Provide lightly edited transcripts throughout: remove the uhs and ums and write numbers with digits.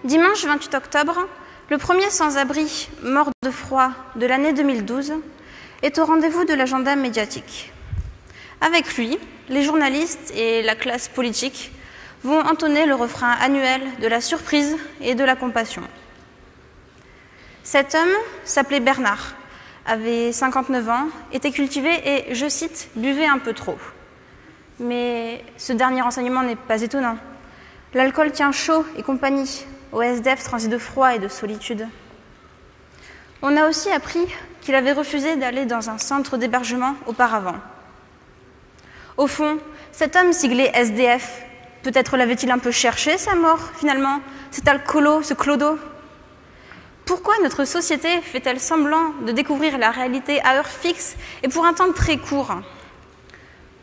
Dimanche 28 octobre, le premier sans-abri mort de froid de l'année 2012 est au rendez-vous de l'agenda médiatique. Avec lui, les journalistes et la classe politique vont entonner le refrain annuel de la surprise et de la compassion. Cet homme s'appelait Bernard, avait 59 ans, était cultivé et, je cite, buvait un peu trop. Mais ce dernier renseignement n'est pas étonnant. L'alcool tient chaud et compagnie au SDF transi de froid et de solitude. On a aussi appris qu'il avait refusé d'aller dans un centre d'hébergement auparavant. Au fond, cet homme siglé SDF, peut-être l'avait-il un peu cherché, sa mort, finalement, cet alcoolo, ce clodo. Pourquoi notre société fait-elle semblant de découvrir la réalité à heure fixe et pour un temps très court?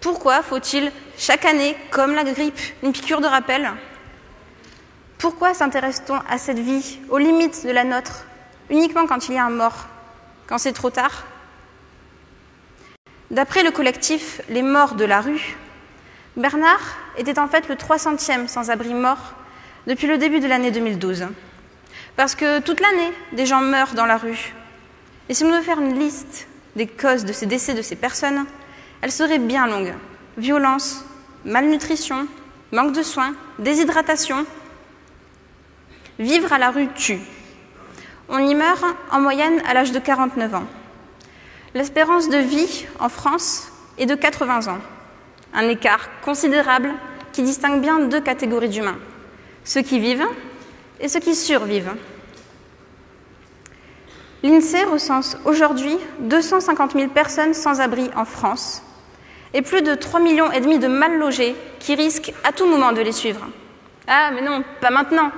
Pourquoi faut-il, chaque année, comme la grippe, une piqûre de rappel? Pourquoi s'intéresse-t-on à cette vie, aux limites de la nôtre, uniquement quand il y a un mort, quand c'est trop tard? D'après le collectif Les Morts de la rue, Bernard était en fait le 300e sans-abri mort depuis le début de l'année 2012. Parce que toute l'année, des gens meurent dans la rue. Et si on devait faire une liste des causes de ces décès de ces personnes, elle serait bien longue. Violence, malnutrition, manque de soins, déshydratation. Vivre à la rue tue. On y meurt en moyenne à l'âge de 49 ans. L'espérance de vie en France est de 80 ans. Un écart considérable qui distingue bien deux catégories d'humains. Ceux qui vivent et ceux qui survivent. L'INSEE recense aujourd'hui 250 000 personnes sans abri en France et plus de 3,5 millions de mal logés qui risquent à tout moment de les suivre. Ah, mais non, pas maintenant.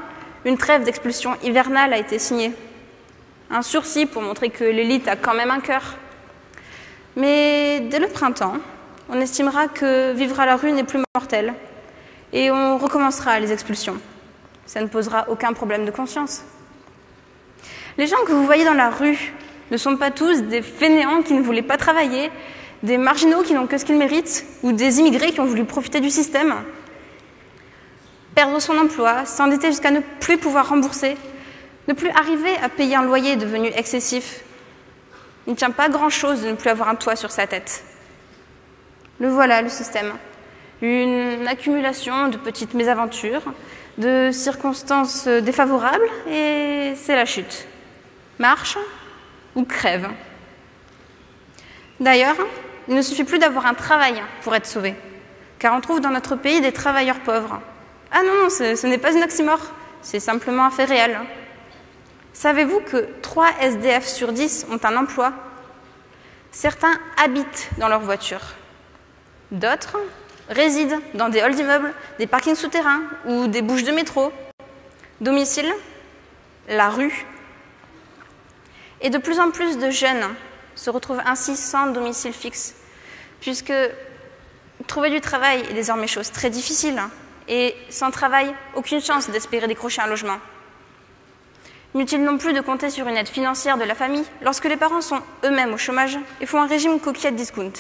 Une trêve d'expulsion hivernale a été signée. Un sursis pour montrer que l'élite a quand même un cœur. Mais dès le printemps, on estimera que vivre à la rue n'est plus mortel et on recommencera les expulsions. Ça ne posera aucun problème de conscience. Les gens que vous voyez dans la rue ne sont pas tous des fainéants qui ne voulaient pas travailler, des marginaux qui n'ont que ce qu'ils méritent ou des immigrés qui ont voulu profiter du système. Perdre son emploi, s'endetter jusqu'à ne plus pouvoir rembourser, ne plus arriver à payer un loyer devenu excessif. Il ne tient pas grand-chose de ne plus avoir un toit sur sa tête. Le voilà, le système. Une accumulation de petites mésaventures, de circonstances défavorables, et c'est la chute. Marche ou crève. D'ailleurs, il ne suffit plus d'avoir un travail pour être sauvé, car on trouve dans notre pays des travailleurs pauvres. Ah non, ce n'est pas une oxymore, c'est simplement un fait réel. Savez-vous que 3 SDF sur 10 ont un emploi? Certains habitent dans leur voiture. D'autres résident dans des halls d'immeubles, des parkings souterrains ou des bouches de métro. Domicile, la rue. Et de plus en plus de jeunes se retrouvent ainsi sans domicile fixe, puisque trouver du travail est désormais chose très difficile. Et sans travail, aucune chance d'espérer décrocher un logement. Inutile non plus de compter sur une aide financière de la famille lorsque les parents sont eux-mêmes au chômage et font un régime coquillette discount.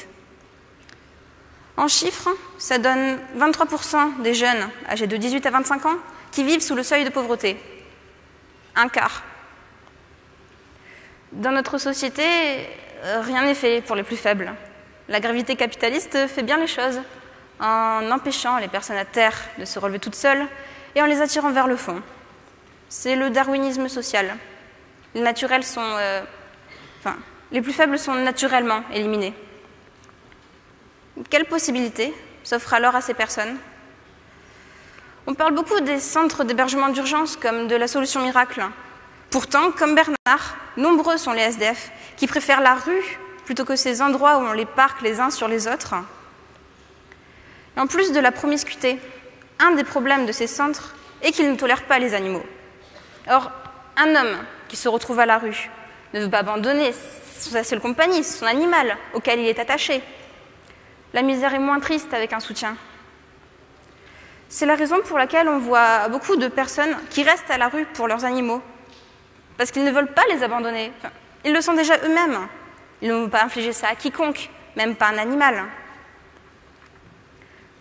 En chiffres, ça donne 23% des jeunes âgés de 18 à 25 ans qui vivent sous le seuil de pauvreté. Un quart. Dans notre société, rien n'est fait pour les plus faibles. La gravité capitaliste fait bien les choses en empêchant les personnes à terre de se relever toutes seules et en les attirant vers le fond. C'est le darwinisme social. Les plus faibles sont naturellement éliminés. Quelle possibilité s'offre alors à ces personnes? On parle beaucoup des centres d'hébergement d'urgence comme de la solution miracle. Pourtant, comme Bernard, nombreux sont les SDF qui préfèrent la rue plutôt que ces endroits où on les parque les uns sur les autres. Et en plus de la promiscuité, un des problèmes de ces centres est qu'ils ne tolèrent pas les animaux. Or, un homme qui se retrouve à la rue ne veut pas abandonner sa seule compagnie, son animal auquel il est attaché. La misère est moins triste avec un soutien. C'est la raison pour laquelle on voit beaucoup de personnes qui restent à la rue pour leurs animaux, parce qu'ils ne veulent pas les abandonner. Ils le sont déjà eux-mêmes. Ils ne vont pas infliger ça à quiconque, même pas un animal.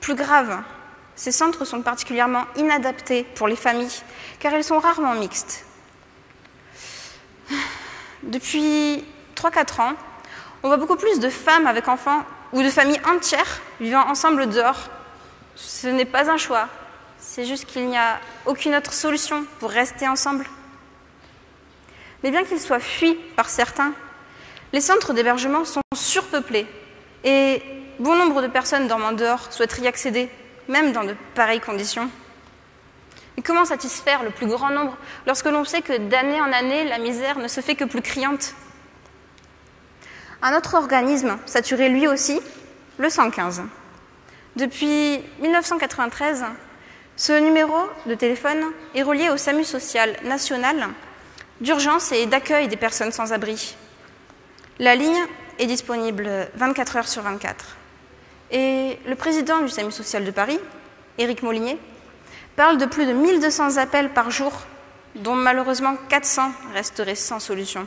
Plus grave, Ces centres sont particulièrement inadaptés pour les familles, car ils sont rarement mixtes. Depuis 3-4 ans, on voit beaucoup plus de femmes avec enfants ou de familles entières vivant ensemble dehors. Ce n'est pas un choix, c'est juste qu'il n'y a aucune autre solution pour rester ensemble. Mais bien qu'ils soient fuis par certains, les centres d'hébergement sont surpeuplés et bon nombre de personnes dormant dehors souhaitent y accéder, même dans de pareilles conditions. Et comment satisfaire le plus grand nombre lorsque l'on sait que d'année en année, la misère ne se fait que plus criante? Un autre organisme saturé lui aussi, le 115. Depuis 1993, ce numéro de téléphone est relié au SAMU social national d'urgence et d'accueil des personnes sans abri. La ligne est disponible 24 heures sur 24. Et le président du SAMU social de Paris, Éric Molinier, parle de plus de 1200 appels par jour, dont malheureusement 400 resteraient sans solution.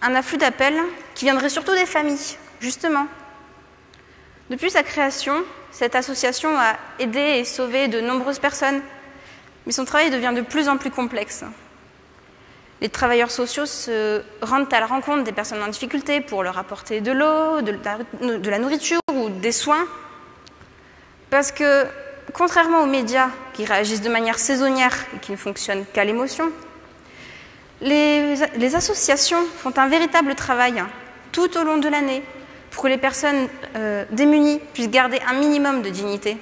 Un afflux d'appels qui viendrait surtout des familles, justement. Depuis sa création, cette association a aidé et sauvé de nombreuses personnes, mais son travail devient de plus en plus complexe. Les travailleurs sociaux se rendent à la rencontre des personnes en difficulté pour leur apporter de l'eau, de la nourriture ou des soins. Parce que, contrairement aux médias qui réagissent de manière saisonnière et qui ne fonctionnent qu'à l'émotion, les associations font un véritable travail tout au long de l'année pour que les personnes démunies puissent garder un minimum de dignité.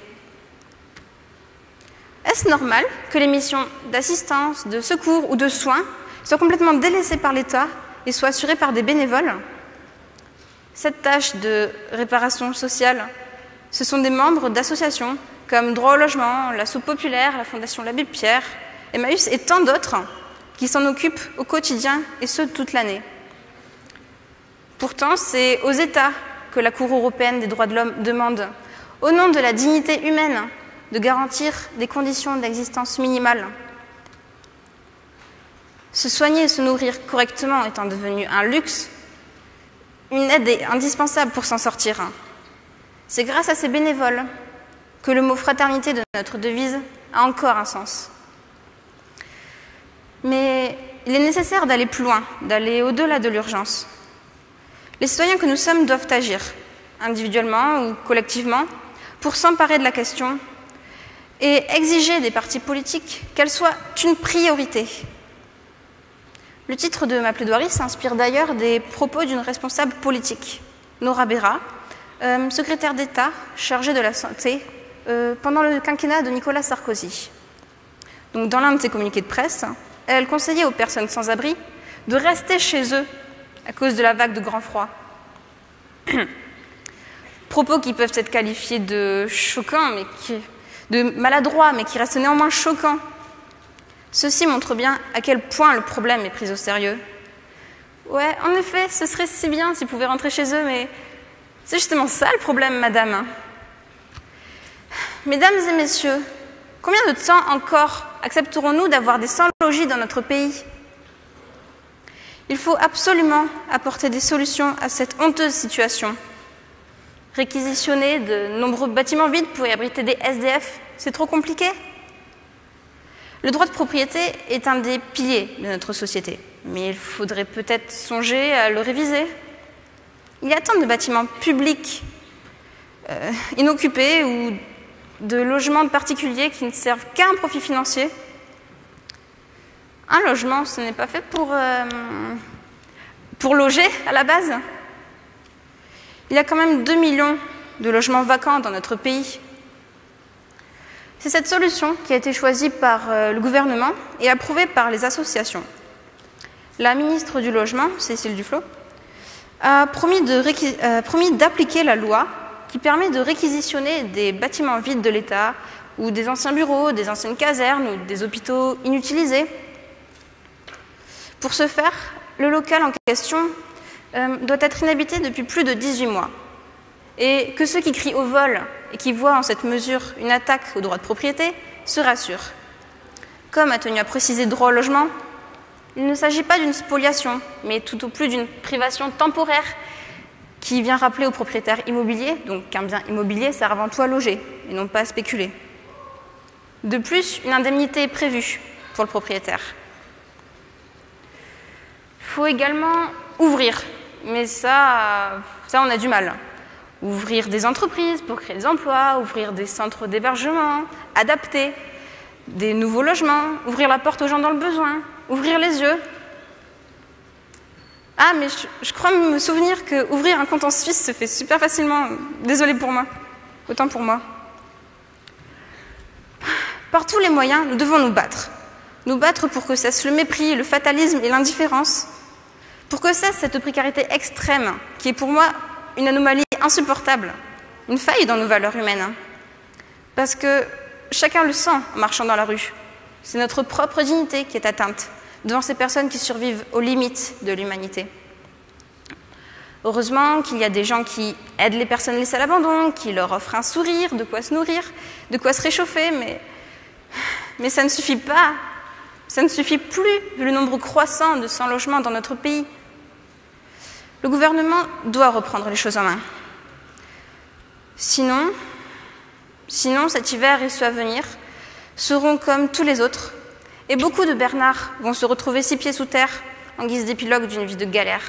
Est-ce normal que les missions d'assistance, de secours ou de soins soient complètement délaissées par l'État et soient assurées par des bénévoles? Cette tâche de réparation sociale, ce sont des membres d'associations comme Droit au logement, la Soupe populaire, la Fondation l'Abbé Pierre, Emmaüs et tant d'autres qui s'en occupent au quotidien et ce toute l'année. Pourtant, c'est aux États que la Cour européenne des droits de l'homme demande, au nom de la dignité humaine, de garantir des conditions d'existence minimales. Se soigner et se nourrir correctement étant devenu un luxe, une aide est indispensable pour s'en sortir. C'est grâce à ces bénévoles que le mot fraternité de notre devise a encore un sens. Mais il est nécessaire d'aller plus loin, d'aller au-delà de l'urgence. Les citoyens que nous sommes doivent agir, individuellement ou collectivement, pour s'emparer de la question et exiger des partis politiques qu'elle soit une priorité. Le titre de ma plaidoirie s'inspire d'ailleurs des propos d'une responsable politique, Nora Berra, secrétaire d'État chargée de la santé pendant le quinquennat de Nicolas Sarkozy. Donc, dans l'un de ses communiqués de presse, elle conseillait aux personnes sans abri de rester chez eux à cause de la vague de grand froid. Propos qui peuvent être qualifiés de choquants, de maladroits, mais qui restent néanmoins choquants. Ceci montre bien à quel point le problème est pris au sérieux. Ouais, en effet, ce serait si bien s'ils pouvaient rentrer chez eux, mais c'est justement ça le problème, madame. Mesdames et messieurs, combien de temps encore accepterons-nous d'avoir des sans-logis dans notre pays? Il faut absolument apporter des solutions à cette honteuse situation. Réquisitionner de nombreux bâtiments vides pour y abriter des SDF, c'est trop compliqué? Le droit de propriété est un des piliers de notre société, mais il faudrait peut-être songer à le réviser. Il y a tant de bâtiments publics inoccupés ou de logements de particuliers qui ne servent qu'à un profit financier. Un logement, ce n'est pas fait pour loger à la base. Il y a quand même 2 millions de logements vacants dans notre pays. C'est cette solution qui a été choisie par le gouvernement et approuvée par les associations. La ministre du Logement, Cécile Duflot, a promis d'appliquer la loi qui permet de réquisitionner des bâtiments vides de l'État ou des anciens bureaux, des anciennes casernes ou des hôpitaux inutilisés. Pour ce faire, le local en question doit être inhabité depuis plus de 18 mois. Et que ceux qui crient au vol et qui voient en cette mesure une attaque au droit de propriété se rassurent. Comme a tenu à préciser Droit au logement, il ne s'agit pas d'une spoliation, mais tout au plus d'une privation temporaire qui vient rappeler aux propriétaires immobiliers, donc qu'un bien immobilier sert avant tout à loger et non pas à spéculer. De plus, une indemnité est prévue pour le propriétaire. Il faut également ouvrir, mais ça on a du mal. Ouvrir des entreprises pour créer des emplois, ouvrir des centres d'hébergement, adapter des nouveaux logements, ouvrir la porte aux gens dans le besoin, ouvrir les yeux. Ah, mais je crois me souvenir qu'ouvrir un compte en Suisse se fait super facilement. Désolée pour moi. Autant pour moi. Par tous les moyens, nous devons nous battre. Nous battre pour que cesse le mépris, le fatalisme et l'indifférence. Pour que cesse cette précarité extrême, qui est pour moi une anomalie insupportable, une faille dans nos valeurs humaines. Parce que chacun le sent en marchant dans la rue. C'est notre propre dignité qui est atteinte devant ces personnes qui survivent aux limites de l'humanité. Heureusement qu'il y a des gens qui aident les personnes laissées à l'abandon, qui leur offrent un sourire, de quoi se nourrir, de quoi se réchauffer, mais ça ne suffit pas. Ça ne suffit plus vu le nombre croissant de sans-logement dans notre pays. Le gouvernement doit reprendre les choses en main. Sinon, cet hiver et ceux à venir seront comme tous les autres, et beaucoup de Bernards vont se retrouver 6 pieds sous terre en guise d'épilogue d'une vie de galère.